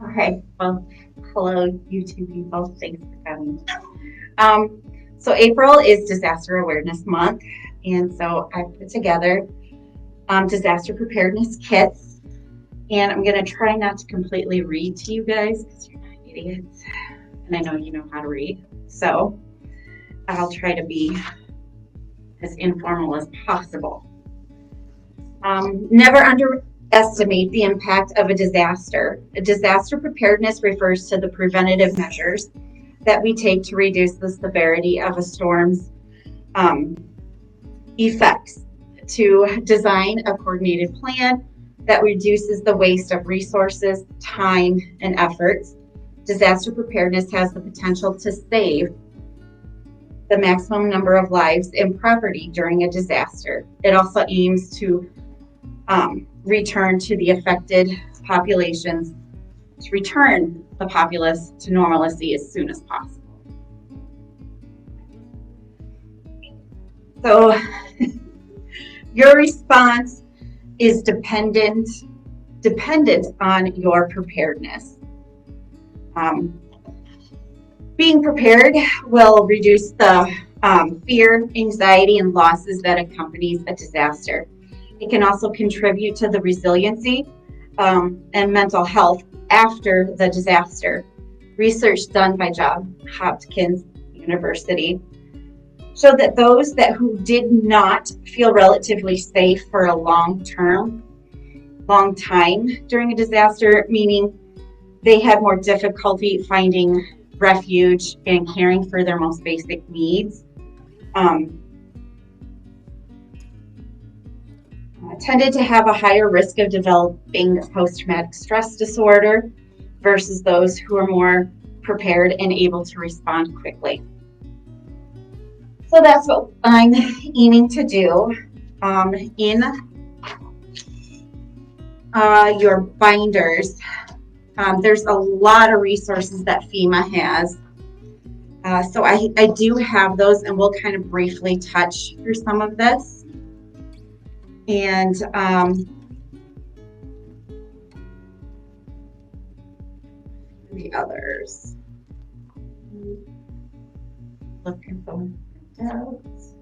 Okay, well, hello, YouTube people. Thanks for coming. So April is Disaster Awareness Month, and so I put together disaster preparedness kits, and I'm going to try not to completely read to you guys because you're not idiots, and I know you know how to read. So I'll try to be as informal as possible. Never underestimate the impact of a disaster. A disaster preparedness refers to the preventative measures that we take to reduce the severity of a storm's effects, to design a coordinated plan that reduces the waste of resources, time, and efforts. Disaster preparedness has the potential to save the maximum number of lives and property during a disaster. It also aims to return to the affected populations, to return the populace to normalcy as soon as possible. So your response is dependent on your preparedness. Being prepared will reduce the fear, anxiety, and losses that accompanies a disaster. It can also contribute to the resiliency and mental health after the disaster. Research done by Johns Hopkins University showed that those who did not feel relatively safe for a long time during a disaster, meaning they had more difficulty finding refuge and caring for their most basic needs, tended to have a higher risk of developing post-traumatic stress disorder versus those who are more prepared and able to respond quickly. So that's what I'm aiming to do. In your binders, there's a lot of resources that FEMA has. So I do have those, and we'll kind of briefly touch through some of this. And the others. Looking for windows.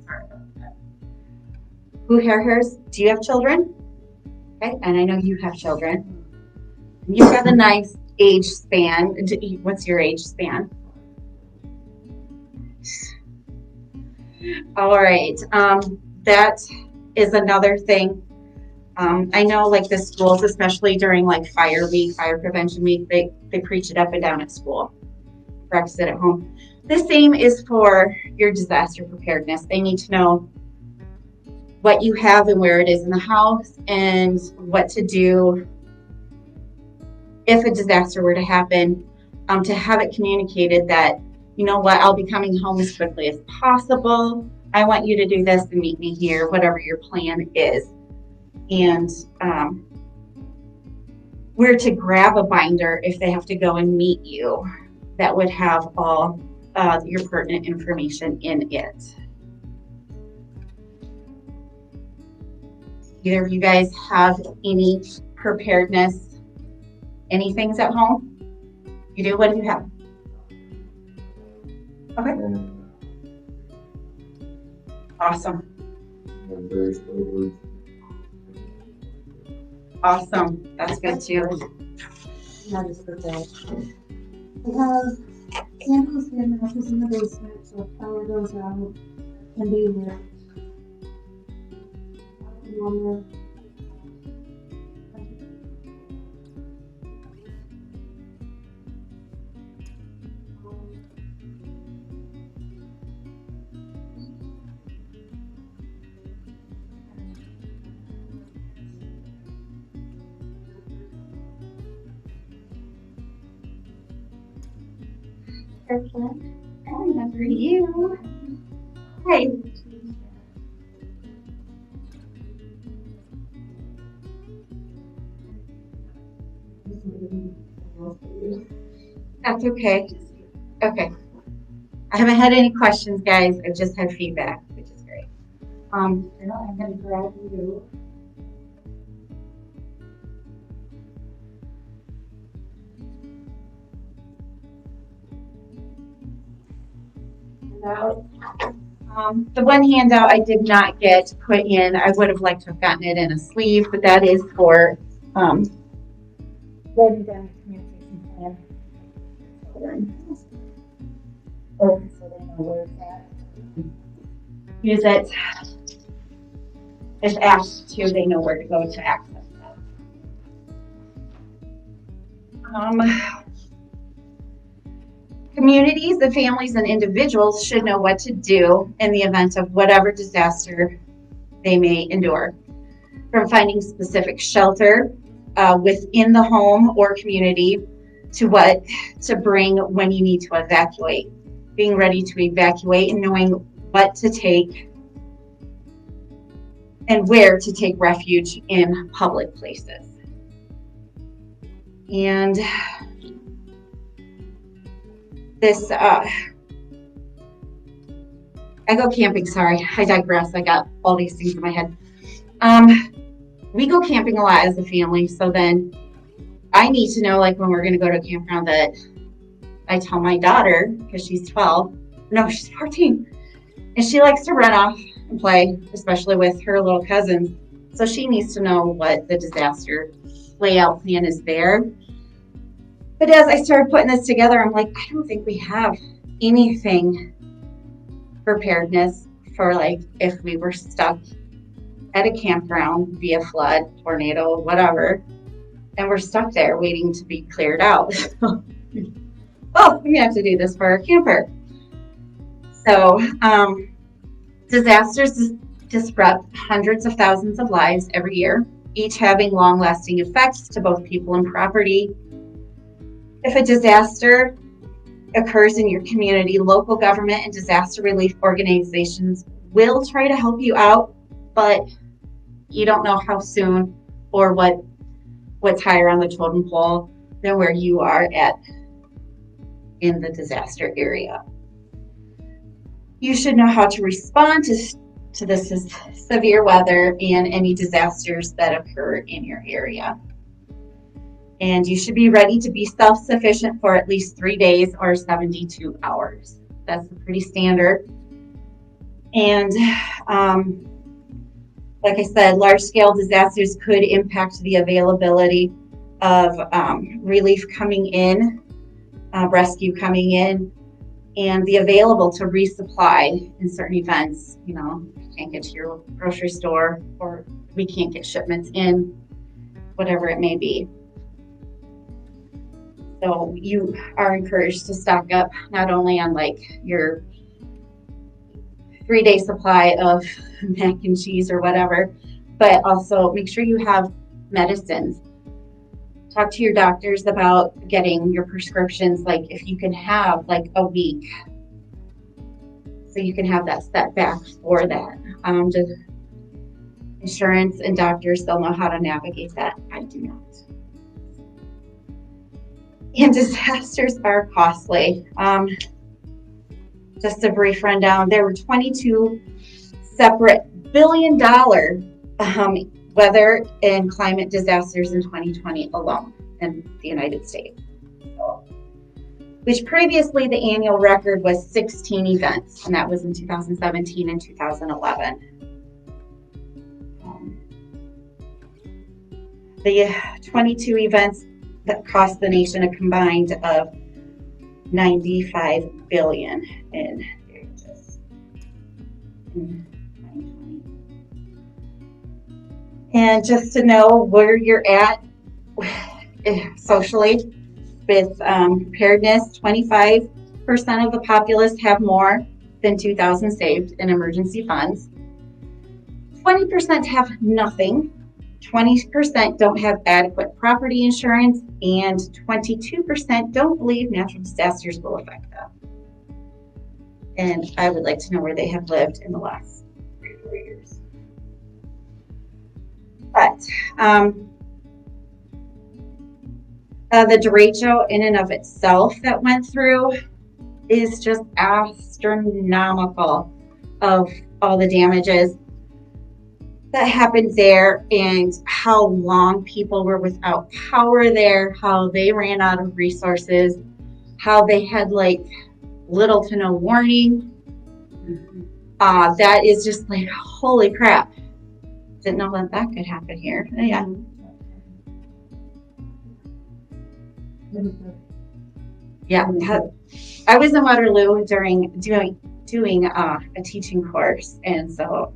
Sorry about that. Who here? Do you have children? Okay, and I know you have children. You've got a nice age span. What's your age span? All right, that is another thing. I know, like the schools, especially during like fire week, fire prevention week, they preach it up and down at school. Practice it at home. The same is for your disaster preparedness. They need to know what you have and where it is in the house and what to do if a disaster were to happen, to have it communicated that, you know what, I'll be coming home as quickly as possible. I want you to do this and meet me here, whatever your plan is. And where to grab a binder if they have to go and meet you that would have all your pertinent information in it. Either of you guys have any preparedness, any things at home? You do? What do you have? Okay. Awesome. Awesome. That's good too. That is good. We have Santa's greenhouse is in the basement, so if power goes out, can be lit. I remember you. Hi. That's okay. Okay. I haven't had any questions, guys. I've just had feedback, which is great. I'm going to grab you. The one handout I did not get put in. I would have liked to have gotten it in a sleeve, but that is for writing down a communication plan for children. Oh, so they know where it's at. Use it. If asked to, they know where to go to access that. Communities, the families, and individuals should know what to do in the event of whatever disaster they may endure. From finding specific shelter within the home or community to what to bring when you need to evacuate. Being ready to evacuate and knowing what to take and where to take refuge in public places. And this, I go camping, sorry, I digress, I got all these things in my head. We go camping a lot as a family, so then I need to know, like when we're gonna go to a campground, that I tell my daughter, because she's 12, no, she's 14, and she likes to run off and play, especially with her little cousins, so she needs to know what the disaster layout plan is there. But as I started putting this together, I'm like, I don't think we have anything preparedness for like if we were stuck at a campground via flood, tornado, whatever, and we're stuck there waiting to be cleared out. Oh, I'm gonna have to do this for our camper. So disasters disrupt hundreds of thousands of lives every year, each having long-lasting effects to both people and property. If a disaster occurs in your community, local government and disaster relief organizations will try to help you out, but you don't know how soon or what's higher on the totem pole than where you are at in the disaster area. You should know how to respond to this severe weather and any disasters that occur in your area. And you should be ready to be self-sufficient for at least 3 days or 72 hours. That's pretty standard. And like I said, large-scale disasters could impact the availability of relief coming in, rescue coming in, and the available to resupply in certain events. You know, you can't get to your grocery store, or we can't get shipments in, whatever it may be. So you are encouraged to stock up not only on like your 3-day supply of mac and cheese or whatever, but also make sure you have medicines. Talk to your doctors about getting your prescriptions, like if you can have like a week, so you can have that set back for that. Just insurance and doctors, they'll know how to navigate that. I do not. And disasters are costly. Just a brief rundown, there were 22 separate billion-dollar weather and climate disasters in 2020 alone in the United States, which previously the annual record was 16 events, and that was in 2017 and 2011. The 22 events that cost the nation a combined of $95 billion in damages in 2020. And just to know where you're at socially with preparedness, 25% of the populace have more than $2,000 saved in emergency funds. 20% have nothing. 20% don't have adequate property insurance, and 22% don't believe natural disasters will affect them. And I would like to know where they have lived in the last 3 or 4 years. But The derecho in and of itself that went through is just astronomical of all the damages that happened there, and how long people were without power there, how they ran out of resources, how they had like little to no warning. That is just like, holy crap. Didn't know that that could happen here. Yeah. Yeah. I was in Waterloo during doing a teaching course, and so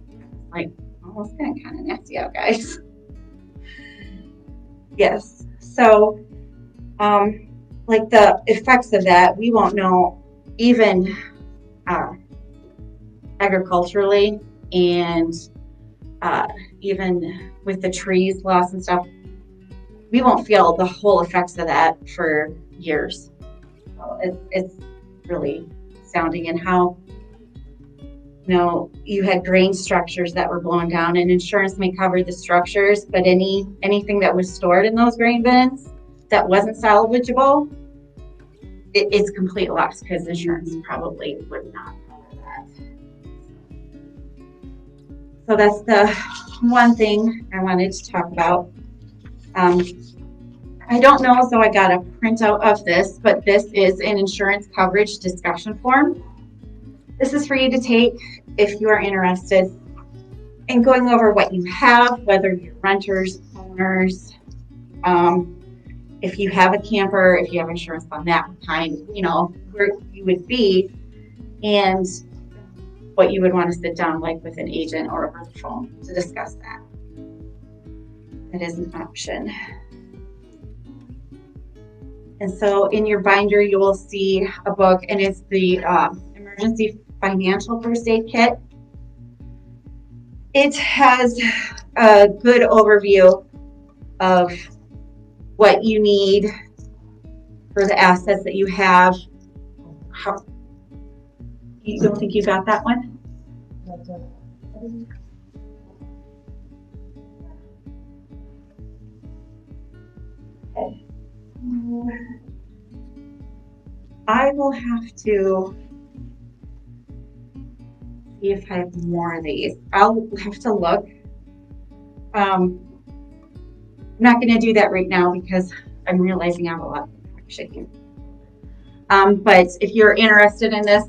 like, oh, it's gonna kind of nasty out, guys. Yes. So, like the effects of that, we won't know even agriculturally, and even with the trees lost and stuff, we won't feel the whole effects of that for years. So it's really astounding. And how, you know, you had grain structures that were blown down, and insurance may cover the structures, but anything that was stored in those grain bins that wasn't salvageable, it's complete loss, because insurance probably would not cover that. So that's the one thing I wanted to talk about. I don't know, so I got a printout of this, but this is an insurance coverage discussion form. This is for you to take if you are interested in going over what you have, whether you're renters, owners, if you have a camper, if you have insurance on that kind, you know, where you would be, and what you would want to sit down like with an agent or over the phone to discuss that. That is an option. And so in your binder, you will see a book, and it's the Emergency Financial First Aid Kit. It has a good overview of what you need for the assets that you have. You don't think you got that one? Okay. I will have to see if I have more of these. I'll have to look. I'm not going to do that right now because I'm realizing I have a lot of shaking. But if you're interested in this,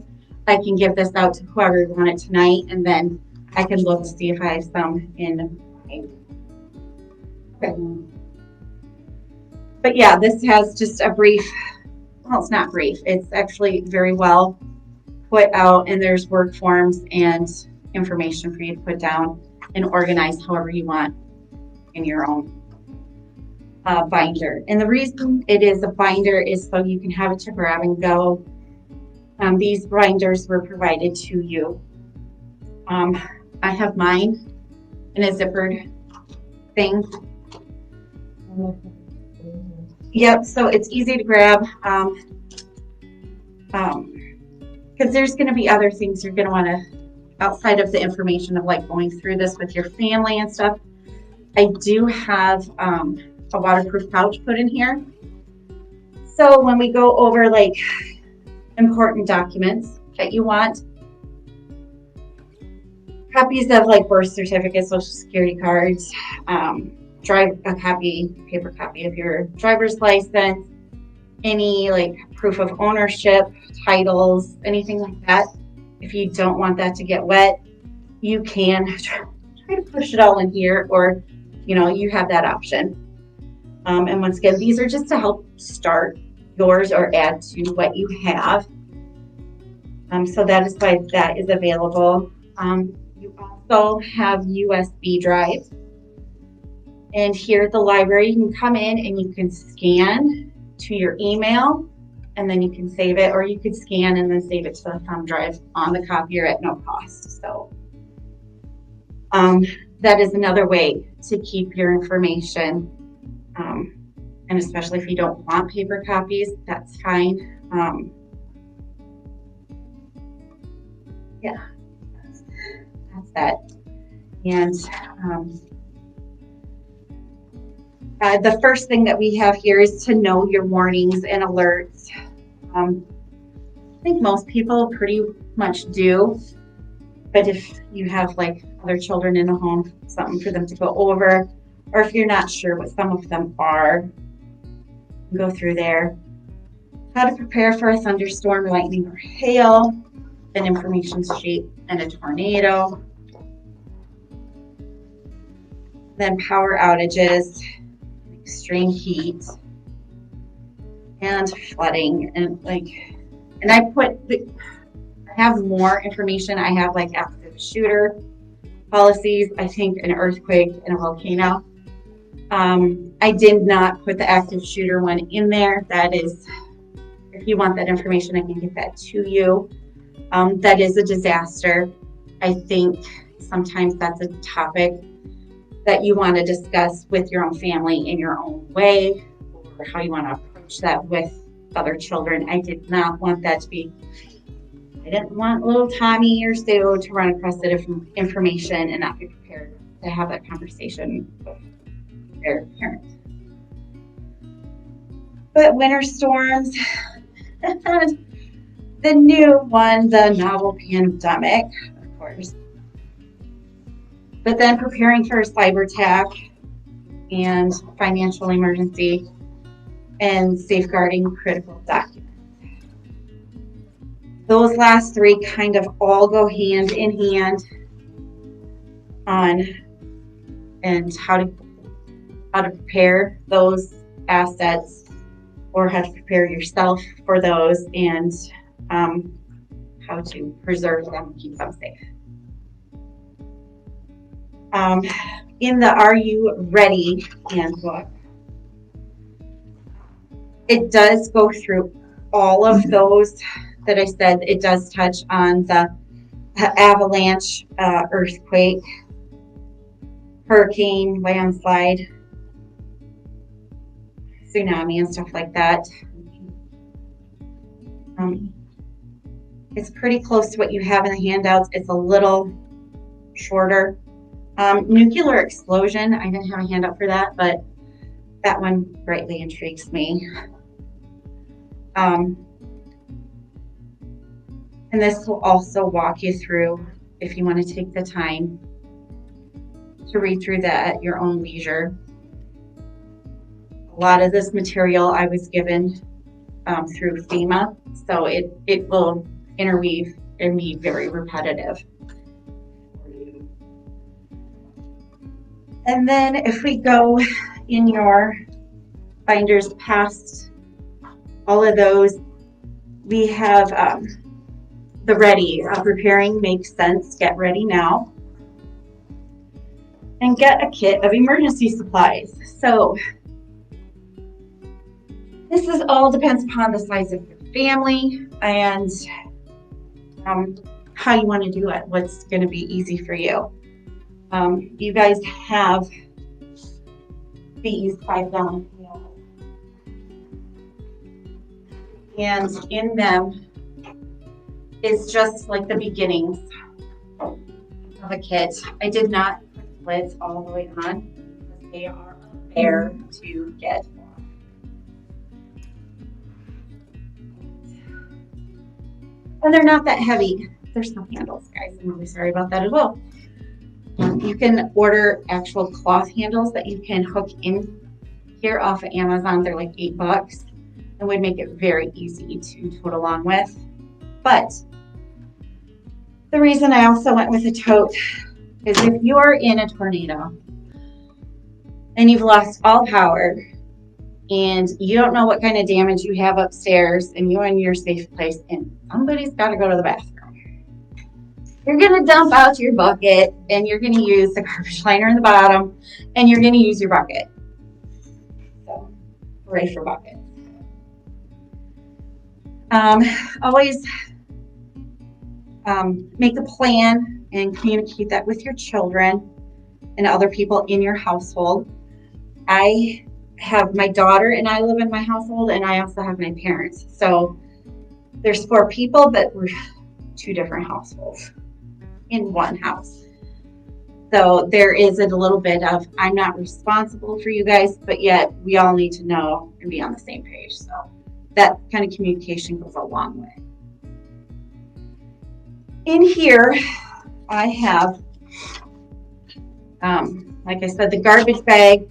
I can give this out to whoever you want it tonight, and then I can look to see if I have some in mind. Okay. But yeah, this has just a brief, well, it's not brief, it's actually very well put out, and there's work forms and information for you to put down and organize however you want in your own binder. And the reason it is a binder is so you can have it to grab and go. These binders were provided to you. I have mine in a zippered thing. Yep, so it's easy to grab. Because there's going to be other things you're going to want to, outside of the information of like going through this with your family and stuff. I do have a waterproof pouch put in here. So when we go over like important documents that you want, copies of like birth certificates, social security cards, paper copy of your driver's license, any like proof of ownership, titles, anything like that. If you don't want that to get wet, you can try to push it all in here, or you know, you have that option. And once again, these are just to help start yours or add to what you have. So that is why that is available. You also have USB drives. And here at the library, you can come in and you can scan to your email, and then you can save it, or you could scan and then save it to the thumb drive on the copier at no cost. So that is another way to keep your information. And especially if you don't want paper copies, that's fine. Yeah, that's that. And The first thing that we have here is to know your warnings and alerts. I think most people pretty much do, but if you have like other children in the home, something for them to go over, or if you're not sure what some of them are, go through there. How to prepare for a thunderstorm, lightning, or hail, an information sheet, and a tornado. Then power outages, extreme heat, and flooding, and I have more information. I have like active shooter policies, I think an earthquake and a volcano. I did not put the active shooter one in there. That is, if you want that information, I can get that to you. That is a disaster. I think sometimes that's a topic that you want to discuss with your own family in your own way, or how you want to approach that with other children. I did not want that to be, I didn't want little Tommy or Sue to run across the different information and not be prepared to have that conversation with their parents. But winter storms, the new one, the novel pandemic, of course. But then preparing for a cyber attack and financial emergency and safeguarding critical documents. Those last three kind of all go hand in hand on and how to prepare those assets, or how to prepare yourself for those, and how to preserve them and keep them safe. In the Are You Ready handbook, it does go through all of those that I said. It does touch on the avalanche, earthquake, hurricane, landslide, tsunami, and stuff like that. It's pretty close to what you have in the handouts. It's a little shorter. Nuclear explosion, I didn't have a handout for that, but that one greatly intrigues me. And this will also walk you through, if you want to take the time to read through that at your own leisure. A lot of this material I was given through FEMA, so it will interweave and be very repetitive. And then if we go in your binders past all of those, we have the ready. Preparing makes sense. Get ready now. And get a kit of emergency supplies. So this is all depends upon the size of your family and how you want to do it, what's going to be easy for you. You guys have these 5-gallon pails, and in them is just like the beginnings of a kit. I did not put the lids all the way on because they are unfair to get off. And they're not that heavy. There's no handles, guys. I'm really sorry about that as well. You can order actual cloth handles that you can hook in here off of Amazon. They're like $8 and would make it very easy to tote along with. But the reason I also went with a tote is if you are in a tornado and you've lost all power and you don't know what kind of damage you have upstairs and you're in your safe place and somebody's got to go to the bathroom, you're going to dump out your bucket and you're going to use the garbage liner in the bottom and you're going to use your bucket. So, hooray for buckets. Always make a plan and communicate that with your children and other people in your household. I have my daughter and I live in my household, and I also have my parents. So there's 4 people, but we're 2 different households in one house. So there is a little bit of, I'm not responsible for you guys, but yet we all need to know and be on the same page. So that kind of communication goes a long way. In here, I have, like I said, the garbage bag,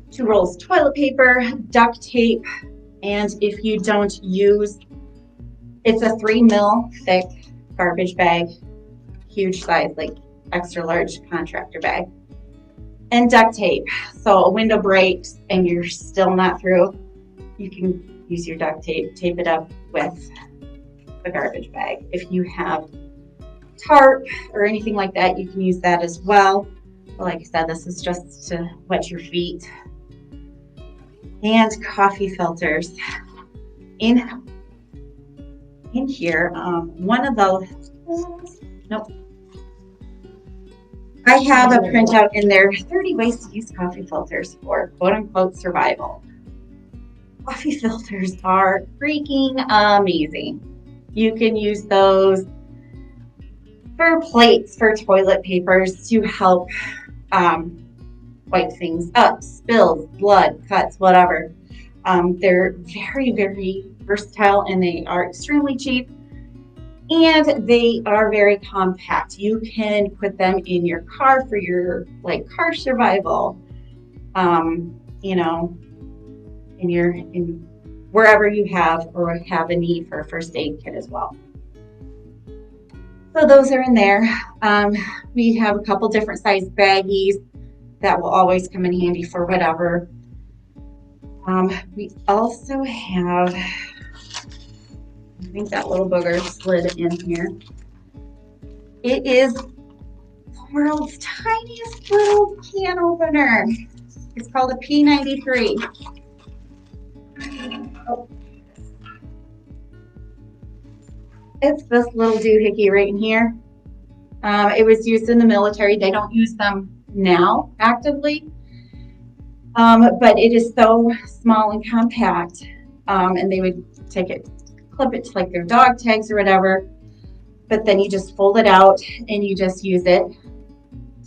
2 rolls toilet paper, duct tape, and if you don't use, it's a 3 mil thick garbage bag, huge size, like extra large contractor bag, and duct tape. So a window breaks and you're still not through, you can use your duct tape, tape it up with the garbage bag. If you have tarp or anything like that, you can use that as well. But like I said, this is just to wet your feet. And coffee filters. In here, one of those, nope. I have a printout in there, 30 ways to use coffee filters for quote unquote survival. Coffee filters are freaking amazing. You can use those for plates, for toilet papers to help wipe things up, spills, blood, cuts, whatever. They're very, very versatile and they are extremely cheap and they are very compact. You can put them in your car for your like car survival, you know, in wherever you have or have a need for a first aid kit as well. So those are in there. We have a couple different size baggies that will always come in handy for whatever. We also have, I think that little booger slid in here. It is the world's tiniest little can opener. It's called a P93. Oh. It's this little doohickey right in here. It was used in the military. They don't use them now actively, but it is so small and compact, and they would take it, clip it to like their dog tags or whatever, but then you just fold it out and you just use it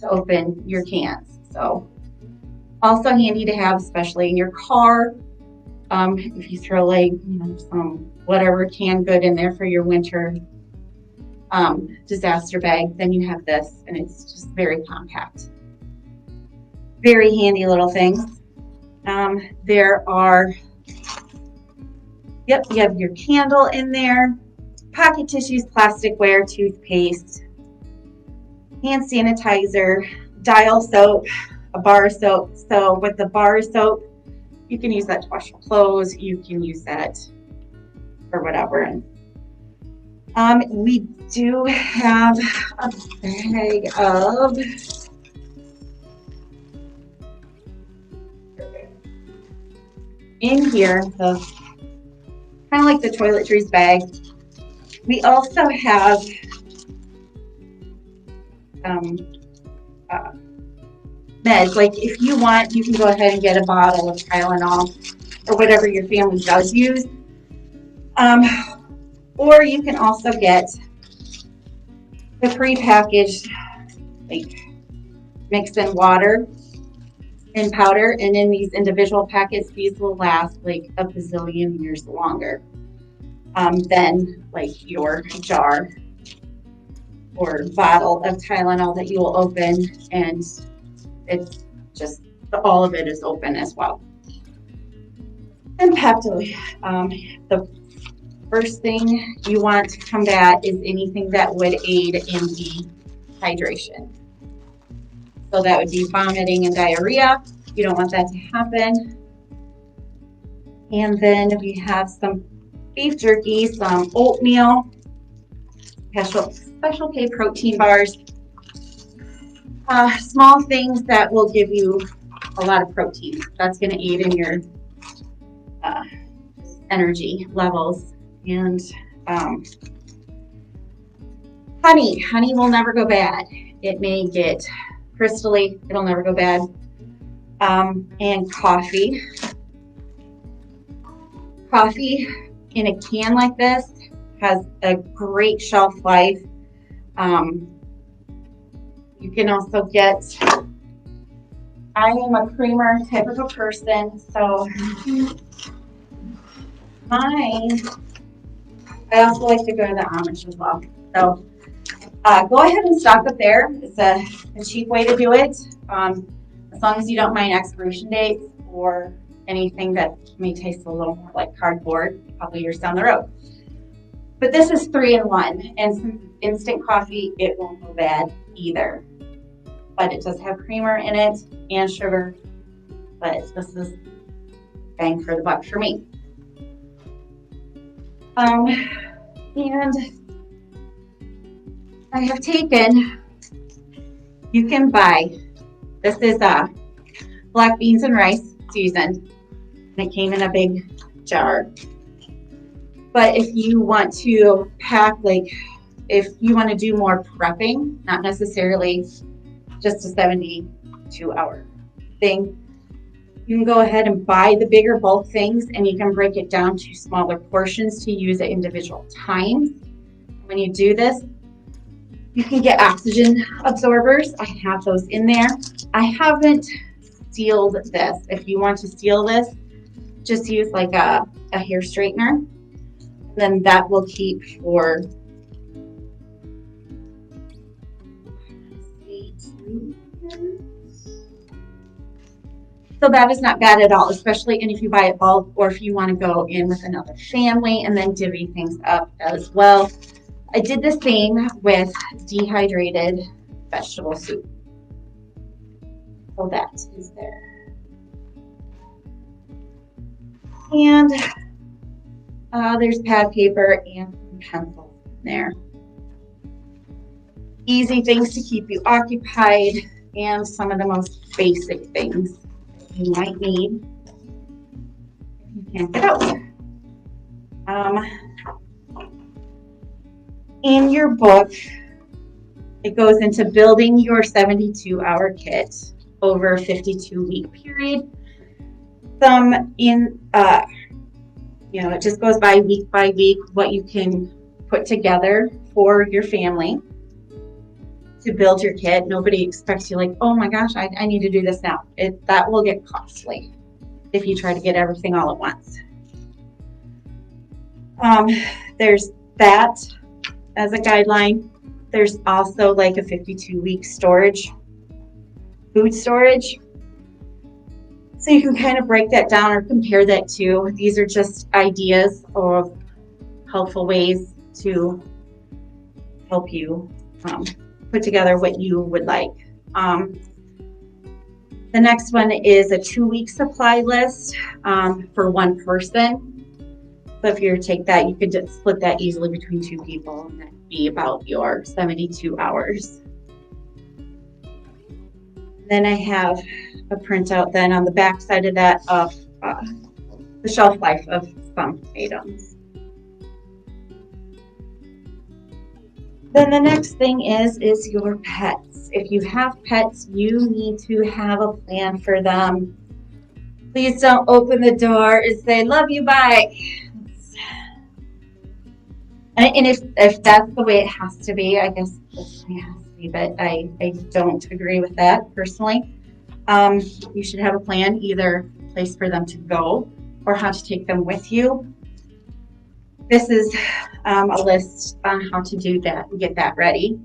to open your cans. So also handy to have, especially in your car. If you throw like, you know, some whatever canned good in there for your winter disaster bag, then you have this and it's just very compact. Very handy little things. There are, yep, you have your candle in there, pocket tissues, plasticware, toothpaste, hand sanitizer, dial soap, a bar soap. So with the bar soap, you can use that to wash your clothes. You can use that for whatever. And we do have a bag of in here, the kind of like the toiletries bag. We also have meds. Like if you want, you can go ahead and get a bottle of Tylenol or whatever your family does use. Or you can also get the prepackaged, like mix in water and powder, and in these individual packets, these will last like a bazillion years longer than like your jar or bottle of Tylenol that you will open, and it's just all of it is open as well. And Pepto, the first thing you want to combat is anything that would aid in dehydration. So that would be vomiting and diarrhea. You don't want that to happen. And then we have some beef jerky, some oatmeal, special K protein bars, small things that will give you a lot of protein. That's going to aid in your energy levels. And honey will never go bad. It may get crystally, it'll never go bad. And coffee in a can like this has a great shelf life. You can also get, I am a creamer type of a person, so mine, I also like to go to the Amish as well. So go ahead and stock up there. It's a cheap way to do it, as long as you don't mind expiration dates or anything that may taste a little more like cardboard a couple years down the road. But this is 3-in-1, and since it's instant coffee, it won't go bad either. But it does have creamer in it and sugar, but this is bang for the buck for me. And I have taken, you can buy, this is black beans and rice seasoned, and it came in a big jar. But if you want to pack, like if you want to do more prepping, not necessarily just a 72-hour thing, you can go ahead and buy the bigger bulk things, and you can break it down to smaller portions to use at individual times. When you do this, you can get oxygen absorbers. I have those in there. I haven't sealed this. If you want to seal this, just use like a hair straightener. Then that will keep for so that is not bad at all, especially if you buy it bulk or if you want to go in with another family and then divvy things up as well. I did the same with dehydrated vegetable soup. So that is there. And there's pad paper and pencils in there. Easy things to keep you occupied and some of the most basic things you might need if you can't get out. In your book, it goes into building your 72-hour kit over a 52-week period. Some in, it just goes by week what you can put together for your family to build your kit. Nobody expects you like, oh my gosh, I need to do this now. That will get costly if you try to get everything all at once. There's that as a guideline. There's also like a 52-week storage, food storage. So you can kind of break that down or compare that to. These are just ideas of helpful ways to help you put together what you would like. The next one is a 2-week supply list for one person. So if you were to take that, you could just split that easily between 2 people, and that'd be about your 72 hours. Then I have a printout then on the back side of that of the shelf life of some items. Then the next thing is your pets. If you have pets, you need to have a plan for them. Please don't open the door and say, love you, bye. And if that's the way it has to be, I guess that's the way it has to be, but I don't agree with that personally. You should have a plan, either a place for them to go or how to take them with you. This is a list on how to do that and get that ready.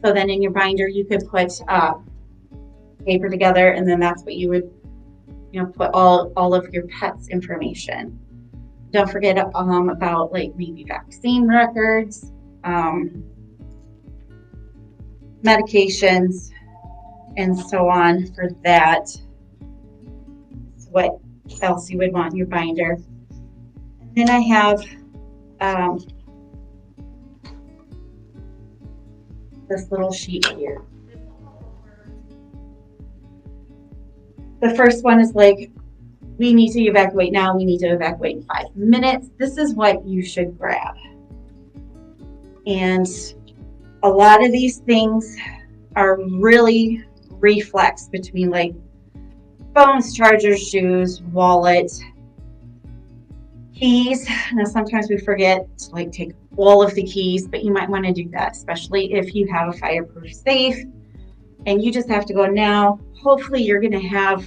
So then in your binder, you could put paper together, and then that's what you would, put all of your pets' information. Don't forget about like maybe vaccine records, medications, and so on for that. What else you would want in your binder. And then I have this little sheet here. The first one is like, we need to evacuate now, we need to evacuate in 5 minutes. This is what you should grab. And a lot of these things are really reflex between like phones, chargers, shoes, wallet, keys. Now sometimes we forget to like take all of the keys, but you might want to do that, especially if you have a fireproof safe And you just have to go now. Hopefully you're going to have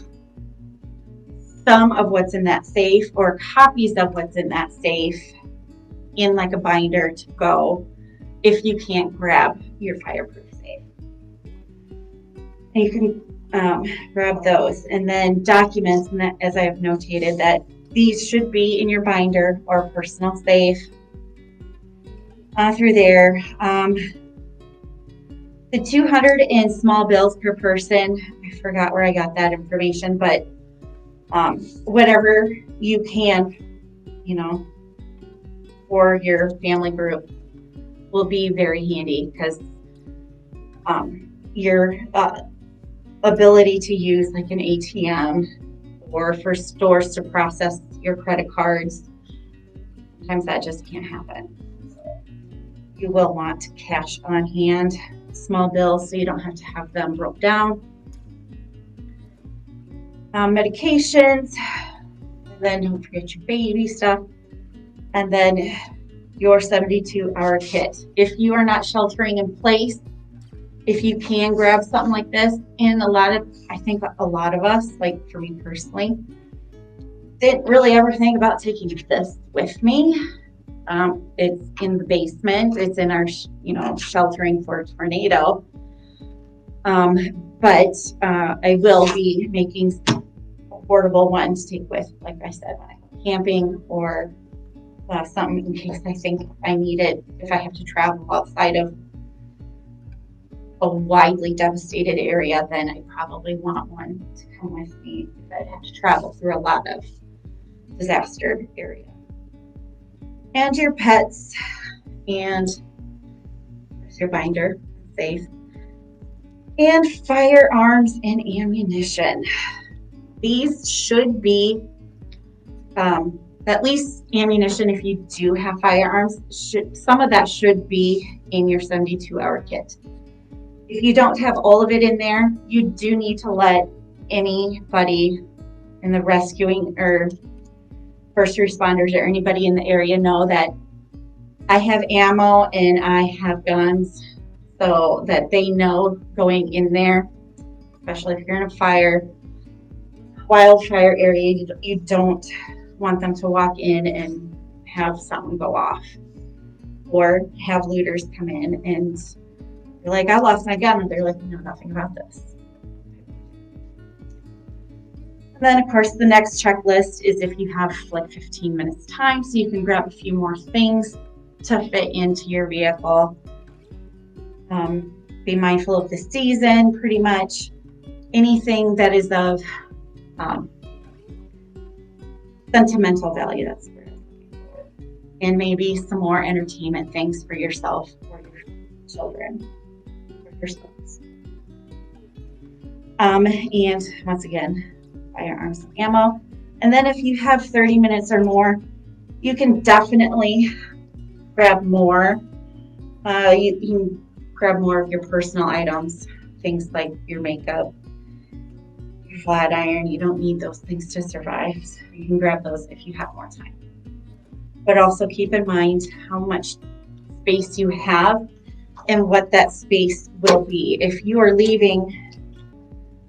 some of what's in that safe or copies of what's in that safe in like a binder to go if you can't grab your fireproof safe. And you can grab those. And then documents, and that, as I have notated, that these should be in your binder or personal safe through there. The 200 in small bills per person, I forgot where I got that information, but whatever you can, for your family group will be very handy, because your ability to use like an ATM or for stores to process your credit cards, sometimes that just can't happen. You will want cash on hand, small bills, so you don't have to have them broke down. Medications, and then don't forget your baby stuff, and then your 72-hour kit. If you are not sheltering in place, if you can grab something like this, and I think a lot of us, like for me personally, didn't really ever think about taking this with me. It's in the basement. It's in our, sheltering for a tornado. But I will be making a portable one to take with, like I said, when I go camping, or something in case I think I need it if I have to travel outside of a widely devastated area. Then I probably want one to come with me if I have to travel through a lot of disaster area. And your pets, and there's your binder, safe, and firearms and ammunition. These should be, at least ammunition, if you do have firearms, some of that should be in your 72-hour kit. If you don't have all of it in there, you do need to let anybody in the rescuing or first responders or anybody in the area know that I have ammo and I have guns, so that they know going in there, especially if you're in a wildfire area, you don't want them to walk in and have something go off, or have looters come in and you're like, I lost my gun, and they're like, you know nothing about this. And then of course the next checklist is if you have like 15 minutes time, so you can grab a few more things to fit into your vehicle. Be mindful of the season, pretty much anything that is of sentimental value, that's where, and maybe some more entertainment things for yourself or your children or your spouse. And once again, firearms and ammo. And then if you have 30 minutes or more, you can definitely grab more. You can grab more of your personal items, things like your makeup, your flat iron. You don't need those things to survive. So you can grab those if you have more time. But also keep in mind how much space you have and what that space will be. If you are leaving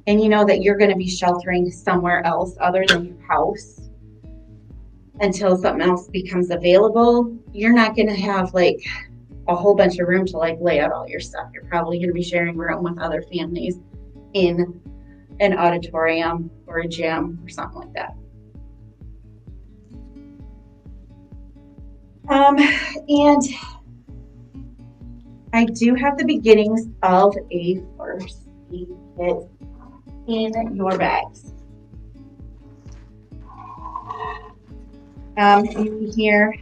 and you know that you're going to be sheltering somewhere else other than your house until something else becomes available, you're not going to have like a whole bunch of room to like lay out all your stuff. You're probably going to be sharing room with other families in an auditorium or a gym or something like that. And I do have the beginnings of a first aid kit in your bags. In here,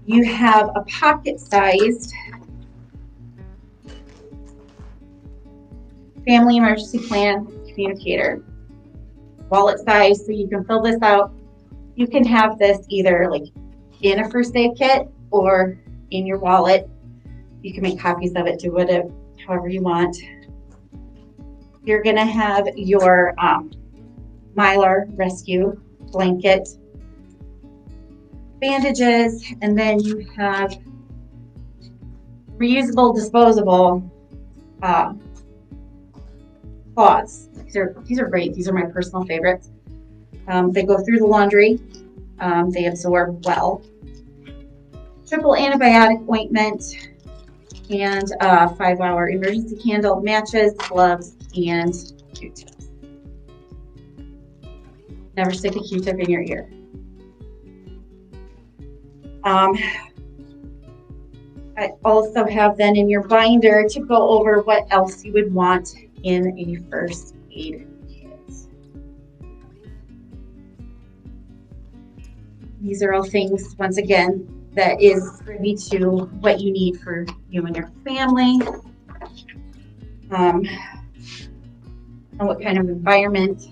you have a pocket-sized family emergency plan communicator, wallet size, so you can fill this out. You can have this either like in a first aid kit or in your wallet. You can make copies of it, do whatever, however you want. You're gonna have your Mylar rescue blanket, bandages, and then you have reusable, disposable cloths. These are great. These are my personal favorites. They go through the laundry. They absorb well. Triple antibiotic ointment and a 5-hour emergency candle, matches, gloves, and Q-tips. Never stick a Q-tip in your ear. I also have then in your binder to go over what else you would want in a first aid kit. These are all things, once again, that is privy to what you need for you and your family, and what kind of environment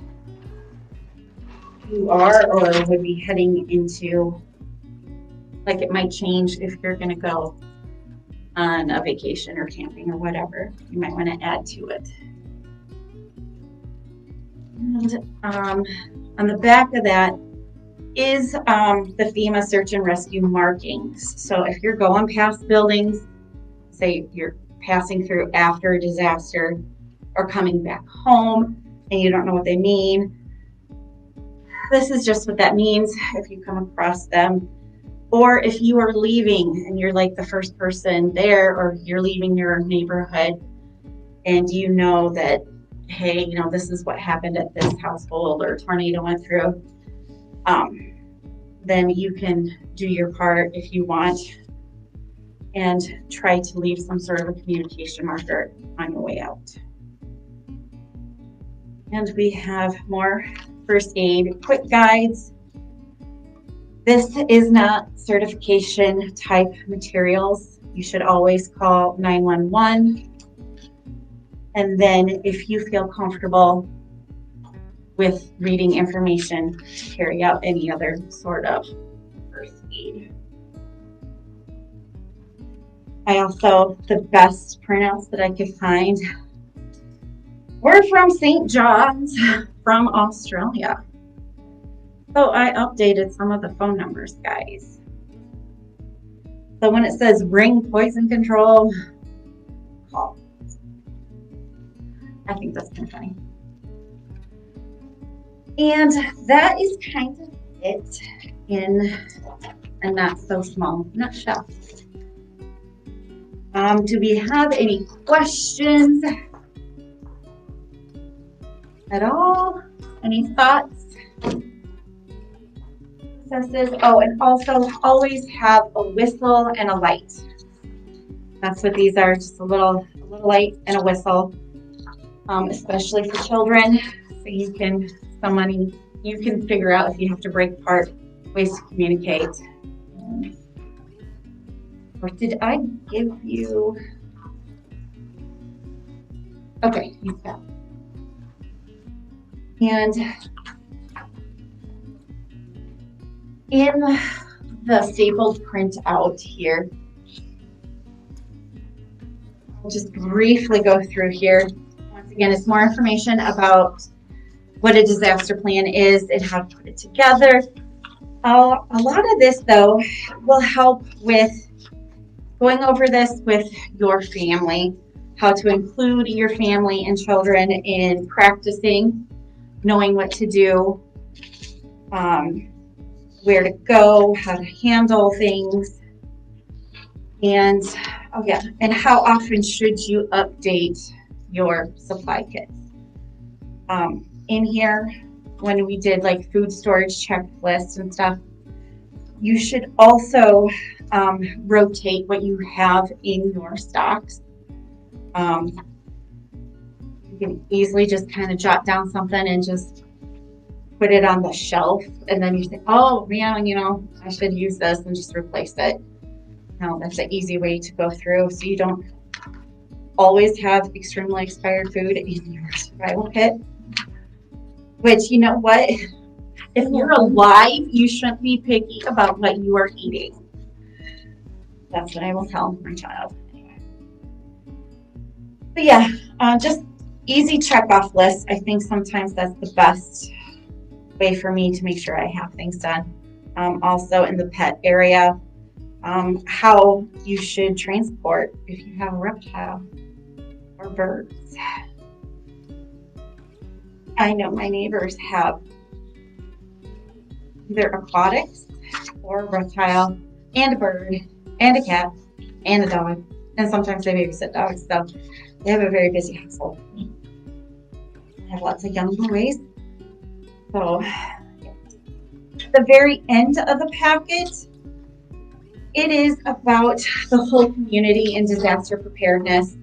you are or would be heading into. Like, it might change if you're going to go on a vacation or camping or whatever. You might want to add to it. And on the back of that is the FEMA search and rescue markings. So if you're going past buildings, say you're passing through after a disaster or coming back home and you don't know what they mean, this is just what that means if you come across them. Or if you are leaving and you're like the first person there, or you're leaving your neighborhood and you know that, hey, you know, this is what happened at this household or a tornado went through, then you can do your part if you want and try to leave some sort of a communication marker on your way out. And we have more first aid quick guides. This is not certification type materials. You should always call 911. And then if you feel comfortable with reading information to carry out any other sort of first aid. I also, the best printouts that I could find were from St. John's from Australia. So I updated some of the phone numbers, guys. So when it says ring poison control, call. I think that's kind of funny. And that is kind of it in a not so small nutshell. Do we have any questions at all? Any thoughts? Oh, and also always have a whistle and a light. That's what these are, just a little light and a whistle, especially for children. So you can figure out if you have to break apart ways to communicate. Or did I give you? Okay, you've got it. And in the stapled printout here, I'll just briefly go through here. Once again, it's more information about what a disaster plan is and how to put it together. A lot of this, though, will help with going over this with your family, how to include your family and children in practicing, knowing what to do, where to go, how to handle things, and and how often should you update your supply kits. In here, when we did like food storage checklists and stuff, you should also rotate what you have in your stocks. You can easily just kind of jot down something and just put it on the shelf, and then you think, oh yeah, you know, I should use this, and just replace it. Now that's an easy way to go through, so you don't always have extremely expired food in your survival kit. Which, you know what, if you're alive, you shouldn't be picky about what you are eating. That's what I will tell my child. Anyway. But yeah, just easy check-off lists. I think sometimes that's the best way for me to make sure I have things done. Also in the pet area, how you should transport if you have a reptile or birds. I know my neighbors have either aquatics or reptile and a bird and a cat and a dog. And sometimes they babysit dogs. So they have a very busy household. They have lots of young boys. So the very end of the packet, it is about the whole community in disaster preparedness.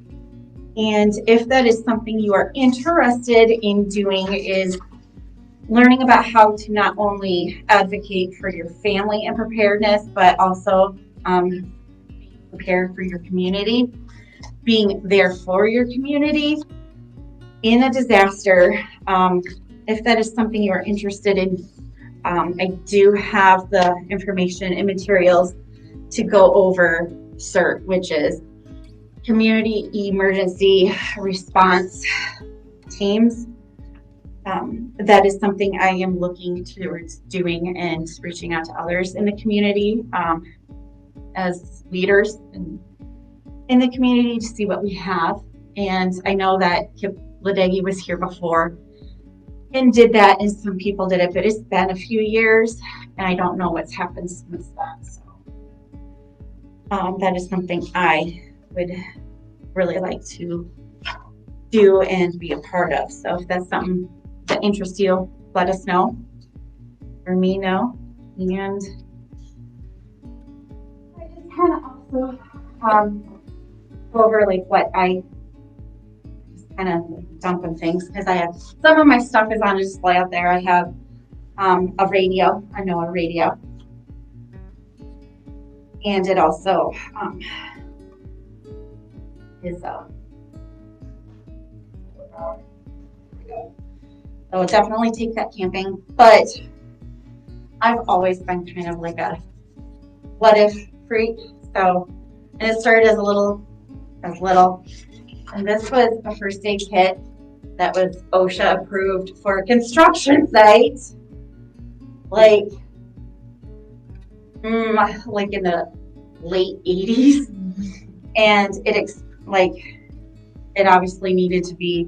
And if that is something you are interested in doing, is learning about how to not only advocate for your family in preparedness, but also being prepared for your community, being there for your community in a disaster. If that is something you are interested in, I do have the information and materials to go over CERT, which is Community Emergency Response Teams. That is something I am looking towards doing and reaching out to others in the community as leaders in the community to see what we have. And I know that Kip Ladegi was here before and did that, and some people did it, but it's been a few years and I don't know what's happened since then. So that is something I would really like to do and be a part of. So if that's something that interests you, let us know, or me know. And I just kind of also go over like what I just kind of dumping things, because I have some of my stuff is on a display out there. I have a radio, a NOAA radio, and it also is so definitely take that camping. But I've always been kind of like a what if freak. So, and it started as little, and this was a first aid kit that was OSHA approved for a construction site, like in the late 80s, and it obviously needed to be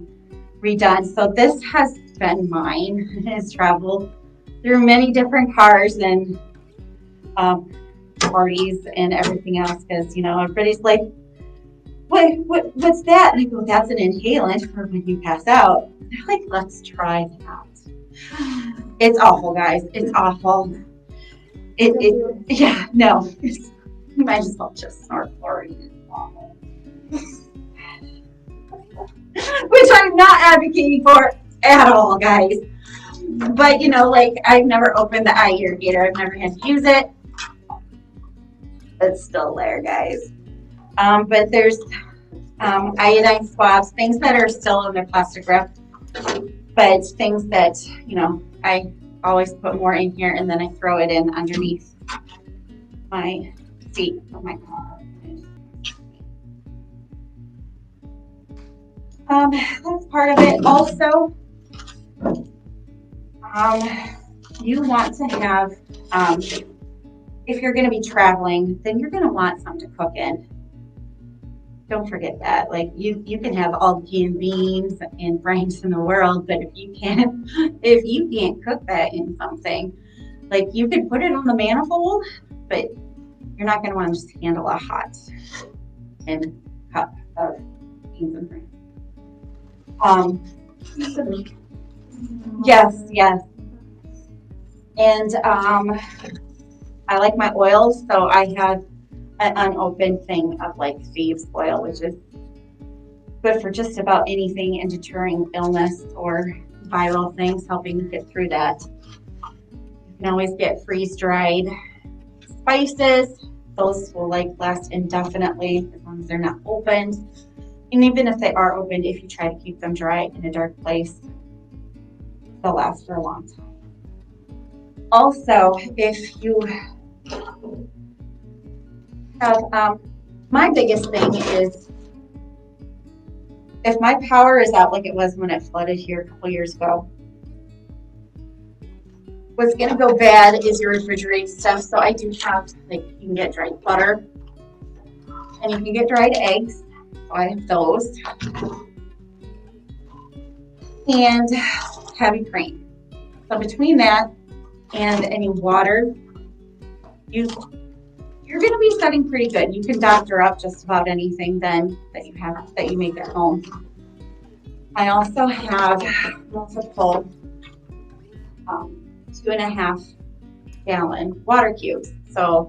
redone. So this has been mine. It has traveled through many different cars and parties and everything else, because everybody's like, what's that? And I go, that's an inhalant for when you pass out. They're like, let's try that. It's awful, guys. It's awful. Yeah, no. You might as well just snort chlorine. It's awful. Which I'm not advocating for at all, guys. But I've never opened the eye irrigator. I've never had to use it. It's still there, guys. But there's iodine swabs, things that are still in their plastic wrap, but things that I always put more in here, and then I throw it in underneath my seat of my car. That's part of it. Also, you want to have, if you're going to be traveling, then you're going to want something to cook in. Don't forget that. Like you can have all the canned beans and franks in the world, but if you can't cook that in something, like you could put it on the manifold, but you're not going to want to just handle a hot and cup of beans and franks. Yes. And I like my oils, so I have an unopened thing of like thieves oil, which is good for just about anything and deterring illness or viral things, helping get through that. You can always get freeze-dried spices. Those will last indefinitely as long as they're not opened. And even if they are opened, if you try to keep them dry in a dark place, they'll last for a long time. Also, if you have, my biggest thing is, if my power is out like it was when it flooded here a couple years ago, what's going to go bad is your refrigerated stuff. So I do have, you can get dried butter, and you can get dried eggs. So I have those. And heavy cream. So between that and any water, you're going to be setting pretty good. You can doctor up just about anything then that you make at home. I also have multiple 2.5 gallon water cubes. So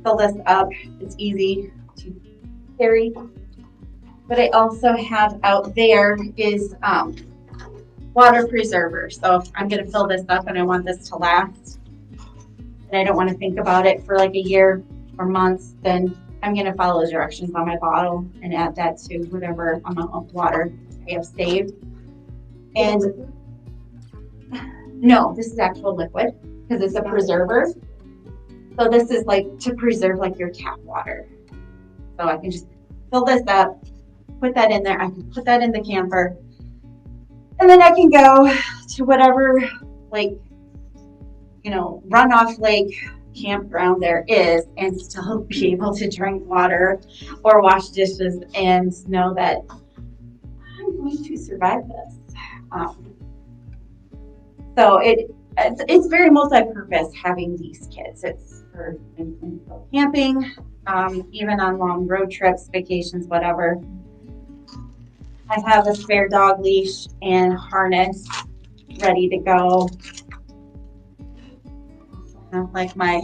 fill this up. It's easy to carry. What I also have out there is water preserver. So if I'm going to fill this up and I want this to last, and I don't want to think about it for like a year or months, then I'm going to follow the directions on my bottle and add that to whatever amount of water I have saved. And no, this is actual liquid because it's a preserver. So this is like to preserve like your tap water. So I can just fill this up, put that in there. I can put that in the camper, and then I can go to whatever like, runoff lake campground there is and still be able to drink water or wash dishes and know that I'm going to survive this. So it's very multi-purpose having these kits. It's for camping, even on long road trips, vacations, whatever. I have a spare dog leash and harness ready to go. Like my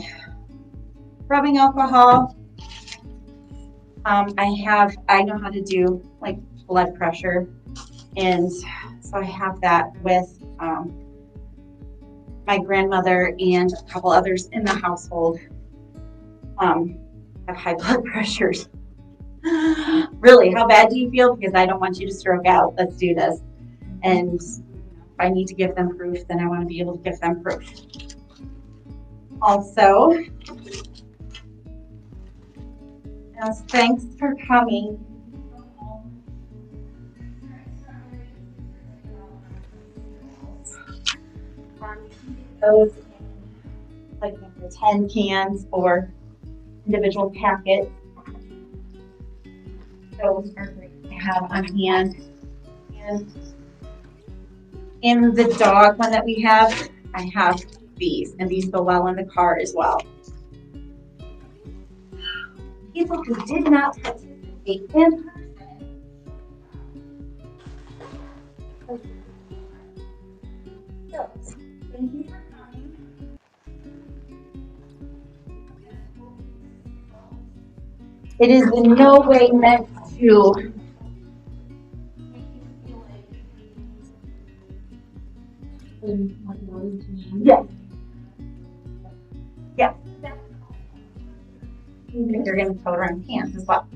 rubbing alcohol. I know how to do like blood pressure, and so I have that with my grandmother and a couple others in the household have high blood pressures. Really, how bad do you feel? Because I don't want you to stroke out. Let's do this. And if I need to give them proof, then I want to be able to give them proof. Also, as thanks for coming. Those in like number 10 cans or individual packets. Those are great to have on hand. And in the dog one that we have, I have these, and these go well in the car as well. People who did not participate in person. So, thank you for coming. It is in no way meant to make you feel like yes. Yes. You're going to tote around cans as well.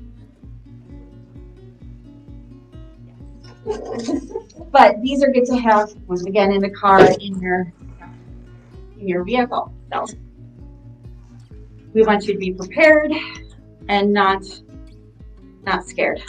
But these are good to have once again in the car, in your vehicle. So we want you to be prepared and not scared.